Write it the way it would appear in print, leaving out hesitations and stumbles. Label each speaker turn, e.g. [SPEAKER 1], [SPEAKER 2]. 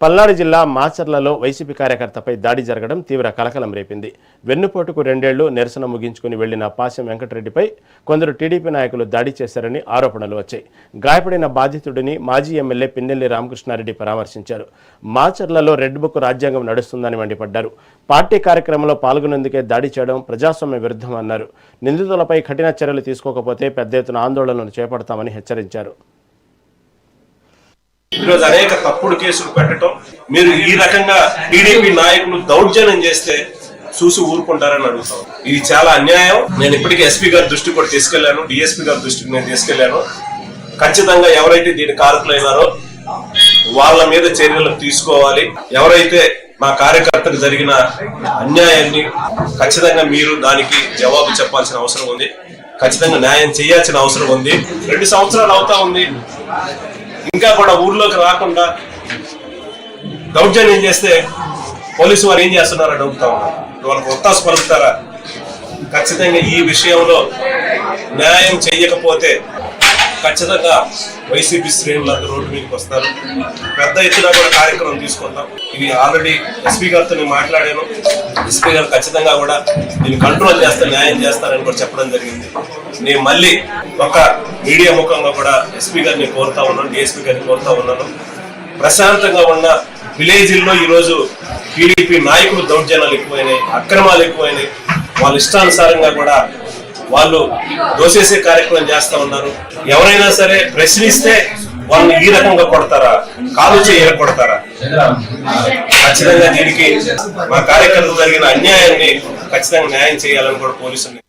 [SPEAKER 1] పల్నాడు జిల్లా మాచర్లలో వైసీపీ కార్యకర్తపై దాడి జరగడం తీవ్ర కలకలం రేపింది. వెన్నుపోటుకు 2 ఏళ్లు నిరసన ముగించుకుని వెళ్లిన పాశం వెంకటరెడ్డిపై కొందరు టీడీపీ నాయకులు దాడి చేశారని ఆరోపణలు వచ్చాయి. గాయపడిన బాధితుడిని మాజీ ఎమ్మెల్యే పిన్నెల్లి రామకృష్ణారెడ్డి పరామర్శించారు. మాచర్లలో రెడ్ బుక్ రాజ్యాంగం నడుస్తుందని మండిపడ్డారు. పార్టీ కార్యక్రమంలో పాల్గొనేందుకే దాడి చేయడం ప్రజాస్వామ్య విరుద్ధమన్నారు. నిందితులపై కఠిన చర్యలు తీసుకోకపోతే పెద్ద ఎత్తున ఆందోళనలు చేపడతామని హెచ్చరించారు.
[SPEAKER 2] ఈరోజు అనేక తప్పుడు కేసులు పెట్టడం, మీరు ఈ రకంగా టీడీపీ నాయకులు దౌర్జన్యం చేస్తే చూసి ఊరుకుంటారని అడుగుతాం. ఇది చాలా అన్యాయం. నేను ఇప్పటికీ ఎస్పీ గారి దృష్టికి కూడా తీసుకెళ్లాను, డిఎస్పీ గారి దృష్టికి నేను తీసుకెళ్లాను. ఖచ్చితంగా ఎవరైతే దీని కారకులైనారో వాళ్ళ మీద చర్యలు తీసుకోవాలి. ఎవరైతే మా కార్యకర్తకు జరిగిన అన్యాయాన్ని ఖచ్చితంగా మీరు దానికి జవాబు చెప్పాల్సిన అవసరం ఉంది. ఖచ్చితంగా న్యాయం చేయాల్సిన అవసరం ఉంది. 2 సంవత్సరాలు అవుతా ఉంది, ఇంకా కూడా ఊర్లోకి రాకుండా దౌర్జన్యం చేస్తే పోలీసు వారు ఏం చేస్తున్నారో అడుగుతా ఉన్నారు. వాళ్ళకు ఒత్తాసు పలుకుతారా? ఖచ్చితంగా ఈ విషయంలో న్యాయం చేయకపోతే ఖచ్చితంగా వైసీపీ శ్రేణులందరూ రోడ్డు మీదకి వస్తారు. పెద్ద ఎత్తున కూడా కార్యక్రమం తీసుకుంటాం. ఇది ఆల్రెడీ ఎస్పీ గారితో నేను మాట్లాడాను. ఎస్పీ గారు ఖచ్చితంగా కూడా దీన్ని కంట్రోల్ చేస్తారు, న్యాయం చేస్తారని కూడా చెప్పడం జరిగింది. నేను మళ్ళీ ఒక మీడియా ముఖంగా కూడా ఎస్పీ గారిని కోరుతా ఉన్నాను, డిఎస్పీ గారిని కోరుతా ఉన్నాను. ప్రశాంతంగా ఉన్న విలేజ్ల్లో ఈరోజు టీడీపీ నాయకులు దౌర్జన్యాలు ఎక్కువైనాయి, అక్రమాలు ఎక్కువైనాయి. వాళ్ళ ఇష్టానుసారంగా కూడా వాళ్ళు దోసేసే కార్యక్రమం చేస్తా ఉన్నారు. ఎవరైనా సరే ప్రశ్నిస్తే వాళ్ళని ఈ రకంగా కొడతారా, కాలు చేయ కొడతారా? ఖచ్చితంగా దీనికి మా కార్యకర్తలు జరిగిన అన్యాయాన్ని ఖచ్చితంగా న్యాయం చేయాలని కూడా పోలీసులు